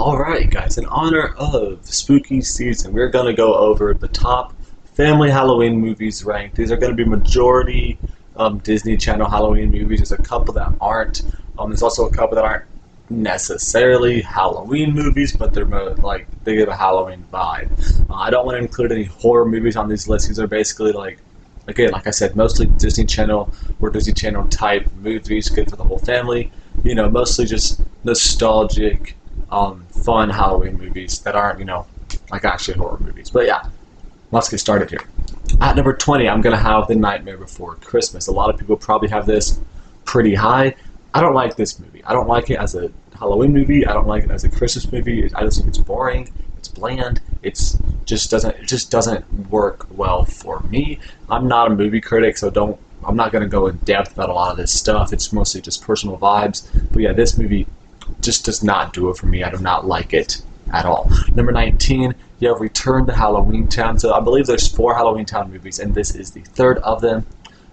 Alright guys, in honor of spooky season, we're going to go over the top family Halloween movies ranked. These are going to be majority Disney Channel Halloween movies. There's a couple that aren't. There's also a couple that aren't necessarily Halloween movies, but they're more like they give a Halloween vibe. I don't want to include any horror movies on these lists. These are basically like, again, like I said, mostly Disney Channel or Disney Channel type movies, good for the whole family. Mostly just nostalgic, fun Halloween movies that aren't, like actually horror movies. But yeah, let's get started here. At number 20, I'm going to have The Nightmare Before Christmas. A lot of people probably have this pretty high. I don't like this movie. I don't like it as a Halloween movie. I don't like it as a Christmas movie. I just think it's boring. It's bland. It just doesn't work well for me. I'm not a movie critic, so I'm not going to go in depth about a lot of this stuff. It's mostly just personal vibes. But yeah, this movie just does not do it for me. I do not like it at all. Number 19, you have Return to Halloween Town. So I believe there's 4 Halloween Town movies, and this is the third of them.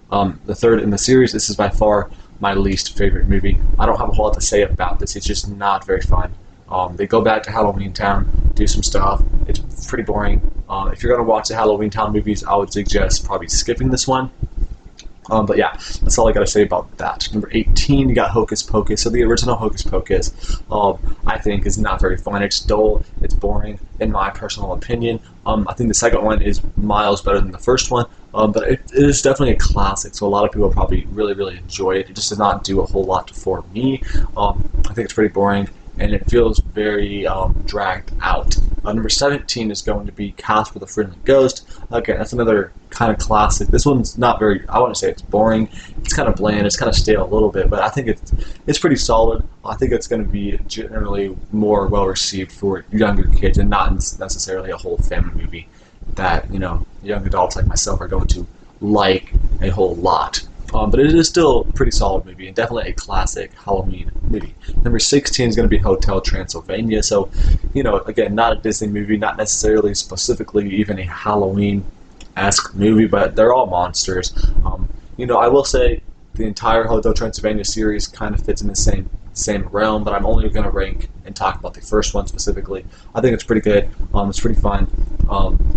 The third in the series. This is by far my least favorite movie. I don't have a whole lot to say about this. It's just not very fun. They go back to Halloween Town, do some stuff. It's pretty boring. If you're going to watch the Halloween Town movies, I would suggest probably skipping this one. But yeah, that's all I got to say about that. Number 18, you got Hocus Pocus. So the original Hocus Pocus, I think, is not very fun. It's dull. It's boring, in my personal opinion. I think the second one is miles better than the first one. But it is definitely a classic, so a lot of people probably really, really enjoy it. It just does not do a whole lot for me. I think it's pretty boring, and it feels very dragged out. Number 17 is going to be Casper the Friendly Ghost. Again, that's another kind of classic. This one's not very, I wouldn't say it's boring. It's kind of bland. It's kind of stale a little bit, but I think it's pretty solid. I think it's going to be generally more well received for younger kids and not necessarily a whole family movie that, young adults like myself are going to like a whole lot. But it is still a pretty solid movie and definitely a classic Halloween movie. Number 16 is going to be Hotel Transylvania. So, again, not a Disney movie, not necessarily specifically even a Halloween-esque movie, but they're all monsters. I will say the entire Hotel Transylvania series kind of fits in the same realm, but I'm only going to rank and talk about the first one specifically. I think it's pretty good. It's pretty fun.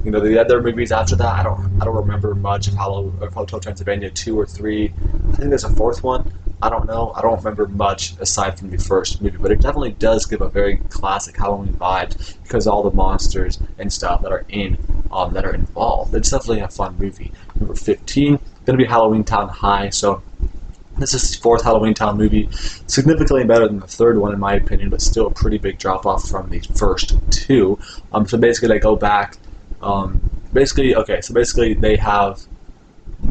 The other movies after that, I don't remember much of Hotel Transylvania 2 or 3. I think there's a fourth one. I don't know. I don't remember much aside from the first movie, but it definitely does give a very classic Halloween vibe because of all the monsters and stuff that are involved. It's definitely a fun movie. Number 15, going to be Halloween Town High. So this is the 4th Halloween Town movie, significantly better than the 3rd one in my opinion, but still a pretty big drop off from the first 2. So basically they go back. Basically they have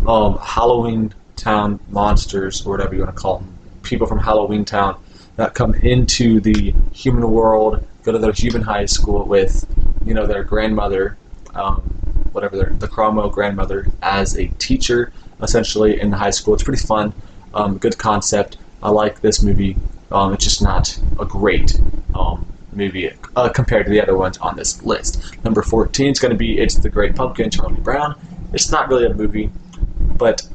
Halloween Town monsters, or whatever you want to call them, people from Halloween Town that come into the human world, go to their human high school with, their grandmother, the Cromwell grandmother, as a teacher, essentially, in the high school. It's pretty fun. Good concept. I like this movie. It's just not a great movie compared to the other ones on this list. Number 14 is going to be It's the Great Pumpkin, Charlie Brown. It's not really a movie, but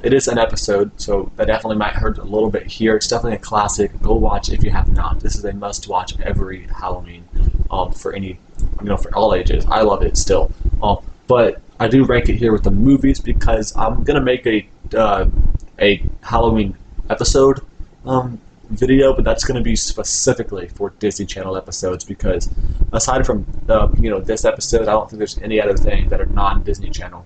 it is an episode, so that definitely might hurt a little bit here. It's definitely a classic. Go watch if you have not. This is a must-watch every Halloween for for all ages. I love it still. But I do rank it here with the movies because I'm going to make a Halloween episode video, but that's going to be specifically for Disney Channel episodes because aside from this episode, I don't think there's any other thing that are non-Disney Channel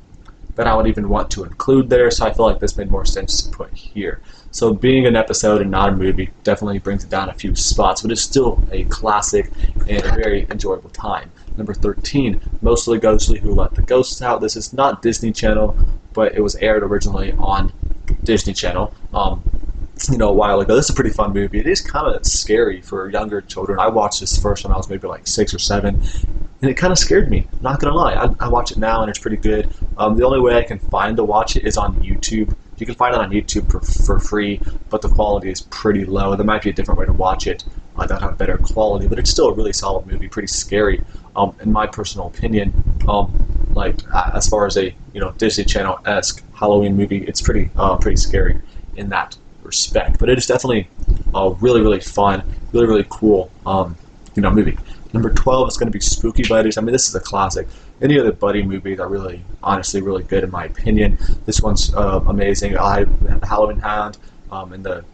that I would even want to include there, so I feel like this made more sense to put here. So being an episode and not a movie definitely brings it down a few spots, but it's still a classic and a very enjoyable time. Number 13, Mostly Ghostly, Who Let the Ghosts Out. This is not Disney Channel, but it was aired originally on Disney Channel a while ago. This is a pretty fun movie. It is kind of scary for younger children. I watched this first when I was maybe like 6 or 7, and it kind of scared me, not gonna lie. I watch it now and it's pretty good. The only way I can find to watch it is on YouTube. You can find it on YouTube for free, but the quality is pretty low. There might be a different way to watch it that have better quality, but it's still a really solid movie, pretty scary in my personal opinion. As far as a Disney Channel-esque Halloween movie, it's pretty scary in that respect. But it is definitely really, really fun, really, really cool movie. Number 12 is going to be Spooky Buddies. I mean, this is a classic. Any of the buddy movies are really, honestly, really good in my opinion. This one's amazing. I have the Halloween Hound and the,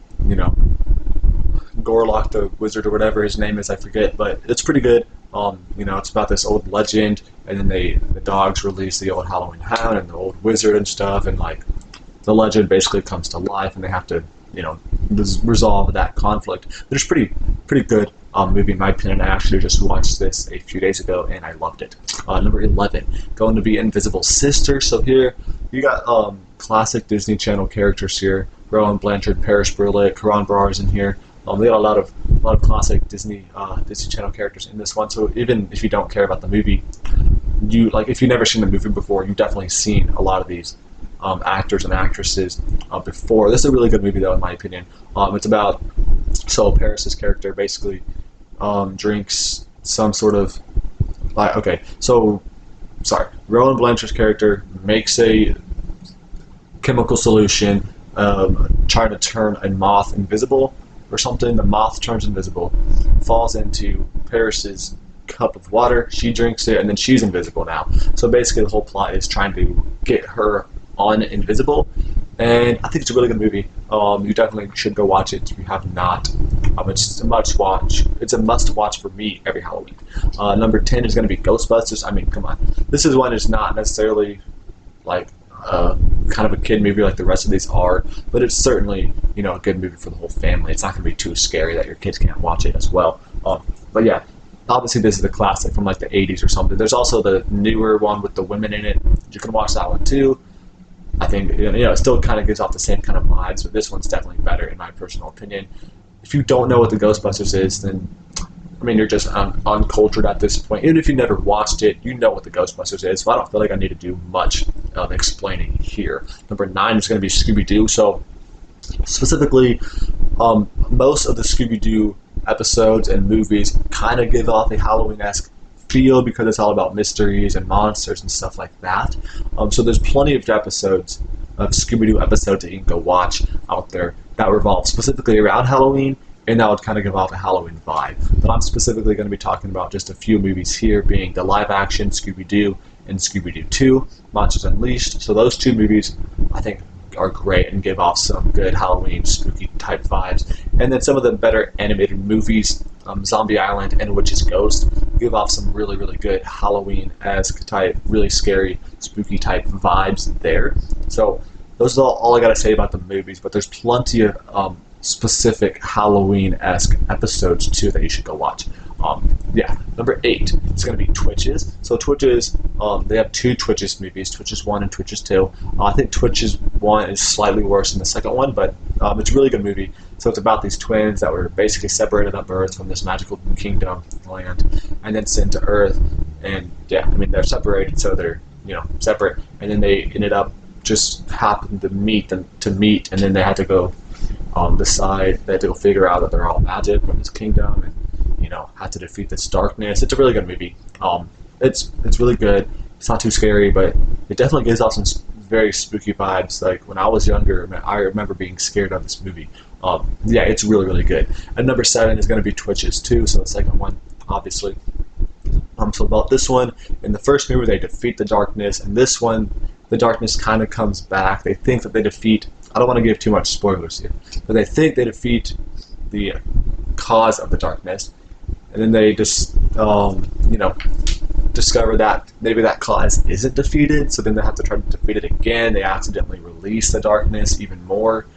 Gorlock the Wizard or whatever his name is, I forget, but it's pretty good. It's about this old legend, and then the dogs release the old Halloween Hound and the old wizard and stuff, and like the legend basically comes to life, and they have to, resolve that conflict. But it's pretty good movie in my opinion. I actually just watched this a few days ago, and I loved it. Number 11, going to be Invisible Sister. So here you got classic Disney Channel characters here. Rowan Blanchard, Paris Burlick, Karan Brar is in here. They got a lot of classic Disney Channel characters in this one. So even if you don't care about the movie, if you've never seen the movie before, you've definitely seen a lot of these actors and actresses before. This is a really good movie, though, in my opinion. It's about Paris's character basically drinks some sort of Rowan Blanchard's character makes a chemical solution trying to turn a moth invisible or something. The moth turns invisible, falls into Paris's cup of water. She drinks it, and then she's invisible now. So basically, the whole plot is trying to get her invisible. And I think it's a really good movie. You definitely should go watch it if you have not. It's a must watch. It's a must watch for me every Halloween. Number 10 is going to be Ghostbusters. I mean, come on. This is one that's not necessarily like kind of a kid movie like the rest of these are, but it's certainly a good movie for the whole family. It's not going to be too scary that your kids can't watch it as well. But yeah, obviously this is a classic from like the 80s or something. There's also the newer one with the women in it. You can watch that one too. I think it still kind of gives off the same kind of vibes, but this one's definitely better in my personal opinion. If you don't know what the Ghostbusters is, then you're just uncultured at this point. Even if you never watched it, you know what the Ghostbusters is, so I don't feel like I need to do much explaining here. Number 9 is going to be Scooby-Doo. So specifically, most of the Scooby-Doo episodes and movies kind of give off a Halloween-esque feel because it's all about mysteries and monsters and stuff like that. So there's plenty of episodes of Scooby-Doo episodes that you can go watch out there that revolve specifically around Halloween, and that would kind of give off a Halloween vibe. But I'm specifically going to be talking about just a few movies here, being the live-action Scooby-Doo and Scooby-Doo 2, Monsters Unleashed. So those two movies, I think, are great and give off some good Halloween spooky type vibes. And then some of the better animated movies, Zombie Island and Witch's Ghost, give off some really, really good Halloween-esque type, really scary, spooky type vibes there. So those are all I got to say about the movies, but there's plenty of specific Halloween-esque episodes too that you should go watch. Number 8 is going to be Twitches. So Twitches, they have two Twitches movies, Twitches 1 and Twitches 2. I think Twitches 1 is slightly worse than the second one, but it's a really good movie. So it's about these twins that were basically separated at birth from this magical kingdom land, and then sent to Earth. And they're separated, so they're separate, and then they ended up just happened to meet, and then they had to go decide, they had to go figure out that they're all magic from this kingdom, and had to defeat this darkness. It's a really good movie. It's really good. It's not too scary, but it definitely gives off some very spooky vibes. Like when I was younger, I remember being scared of this movie. It's really, really good. And number 7 is going to be Twitches 2, so the second one, obviously. So about this one, in the first movie they defeat the darkness, and this one, the darkness kind of comes back. They think that they defeat, I don't want to give too much spoilers here, but they think they defeat the cause of the darkness, and then they just, discover that maybe that cause isn't defeated, so then they have to try to defeat it again. They accidentally release the darkness even more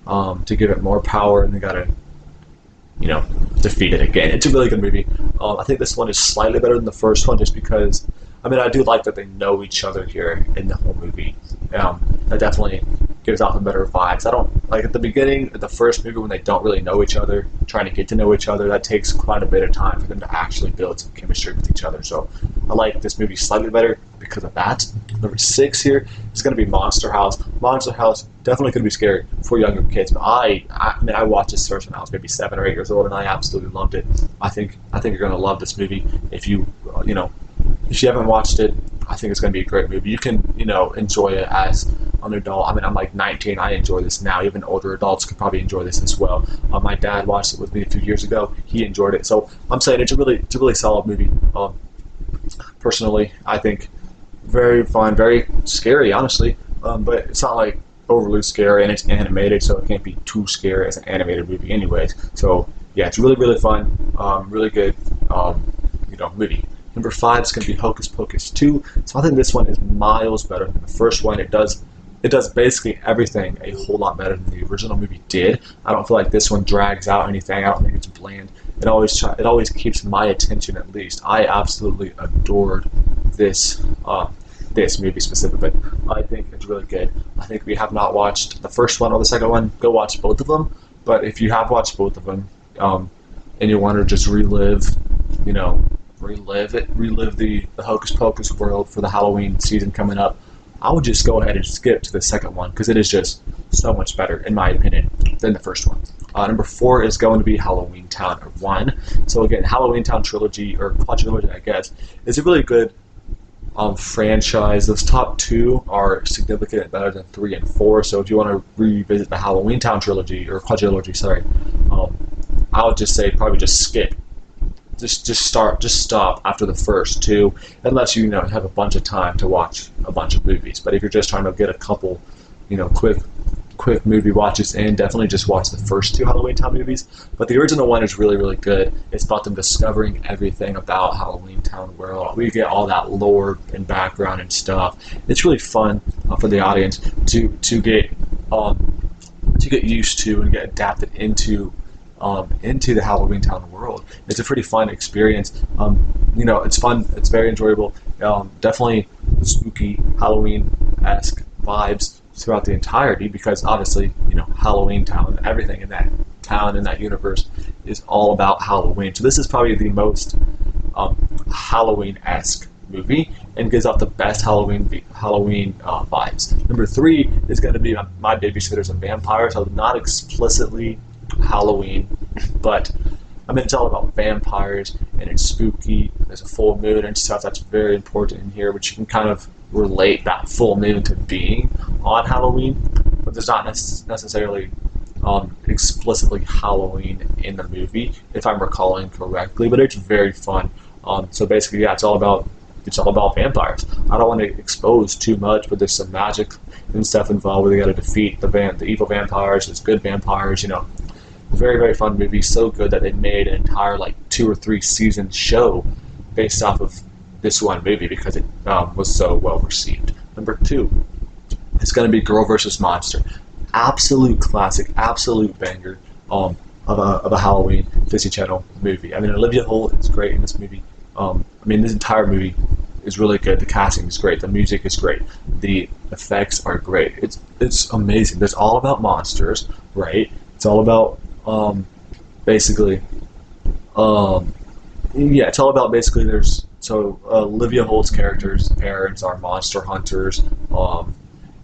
to give it more power, and they gotta, defeat it again. It's a really good movie. I think this one is slightly better than the first one just because, I do like that they know each other here in the whole movie. That definitely gives off a better vibes. I don't like at the beginning, at the first movie, when they don't really know each other, trying to get to know each other, that takes quite a bit of time for them to actually build some chemistry with each other. So I like this movie slightly better because of that. Number 6 here is going to be Monster House. Monster House definitely could be scary for younger kids, but I watched this first when I was maybe 7 or 8 years old, and I absolutely loved it. I think you're going to love this movie if you if you haven't watched it. I think it's going to be a great movie. You can enjoy it as an adult. I mean, I'm like 19. I enjoy this now. Even older adults could probably enjoy this as well. My dad watched it with me a few years ago. He enjoyed it. So I'm saying it's a really solid movie. Personally, I think very fun, very scary, honestly. But it's not like overly scary, and it's animated, so it can't be too scary as an animated movie, anyways. So yeah, it's really really fun, really good, movie. Number five is going to be Hocus Pocus 2. So I think this one is miles better than the first one. It does basically everything a whole lot better than the original movie did. I don't feel like this one drags out anything. I don't think it's bland. It always keeps my attention, at least. I absolutely adored this this movie specifically. I think it's really good. I think if you have not watched the first one or the second one, go watch both of them. But if you have watched both of them, and you want to just relive the Hocus Pocus world for the Halloween season coming up, I would just go ahead and skip to the second one because it is just so much better, in my opinion, than the first one. Number four is going to be Halloween Town 1. So again, Halloween Town trilogy, or quadrilogy, I guess, is a really good franchise. Those top two are significantly better than 3 and 4. So if you want to revisit the Halloween Town trilogy, or quadrilogy, sorry, I would just say probably just skip. Just stop after the first two, unless you have a bunch of time to watch a bunch of movies. But if you're just trying to get a couple, quick movie watches in, definitely just watch the first two Halloween Town movies. But the original one is really really good. It's about them discovering everything about Halloween Town world. We get all that lore and background and stuff. It's really fun for the audience to get used to and get adapted into the Halloween Town world. It's a pretty fun experience. It's fun. It's very enjoyable. Definitely spooky Halloween-esque vibes throughout the entirety, because obviously, Halloween Town, everything in that town, in that universe, is all about Halloween. So this is probably the most Halloween-esque movie and gives off the best Halloween vibes. Number three is going to be My Babysitters and Vampires. So not explicitly Halloween, but it's all about vampires and it's spooky. There's a full moon and stuff that's very important in here, which you can kind of relate that full moon to being on Halloween, but there's not necessarily explicitly Halloween in the movie, if I'm recalling correctly. But it's very fun. So basically, yeah, it's all about vampires. I don't want to expose too much, but there's some magic and stuff involved where they got to defeat the evil vampires. There's good vampires, Very, very fun movie. So good that they made an entire 2 or 3 season show based off of this one movie because it was so well received. Number 2 is going to be Girl vs. Monster. Absolute classic, absolute banger of a Halloween Disney Channel movie. Olivia Holt is great in this movie. This entire movie is really good. The casting is great. The music is great. The effects are great. It's amazing. It's all about monsters, right? It's all about basically Olivia Holt's character's parents are monster hunters.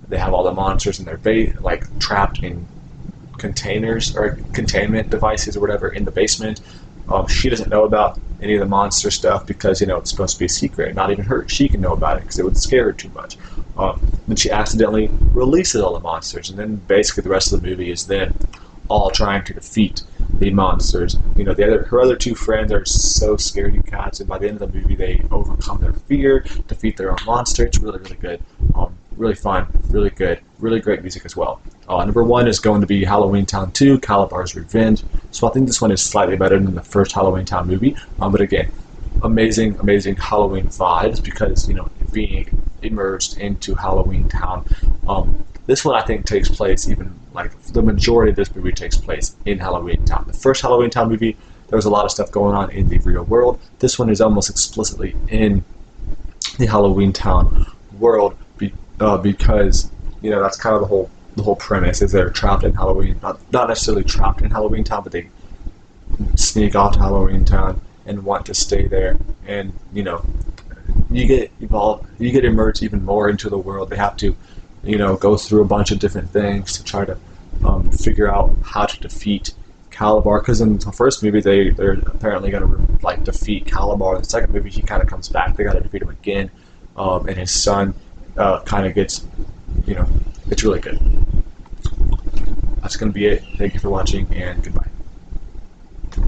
They have all the monsters in their trapped in containers or containment devices or whatever in the basement. She doesn't know about any of the monster stuff because it's supposed to be a secret. Not even she can know about it because it would scare her too much. Then she accidentally releases all the monsters, and then basically the rest of the movie is then all trying to defeat the monsters. Her other 2 friends are so scaredy cats, and by the end of the movie, they overcome their fear, defeat their own monster. It's really, really good. Really fun, really good, really great music as well. Number 1 is going to be Halloween Town 2, Calabar's Revenge. So I think this one is slightly better than the first Halloween Town movie. But again, amazing, amazing Halloween vibes because, being immersed into Halloween Town. This one I think takes place the majority of this movie takes place in Halloween Town. The first Halloween Town movie, there was a lot of stuff going on in the real world. This one is almost explicitly in the Halloween Town world because that's kind of the whole premise is they're trapped in Halloween, not necessarily trapped in Halloween Town, but they sneak off to Halloween Town and want to stay there, and you get immersed even more into the world. They have to go through a bunch of different things to try to figure out how to defeat Calabar, because in the first movie they're apparently going to defeat Calabar. In the second movie he kind of comes back. They got to defeat him again, and his son kind of gets you know, it's really good. That's going to be it. Thank you for watching, and goodbye.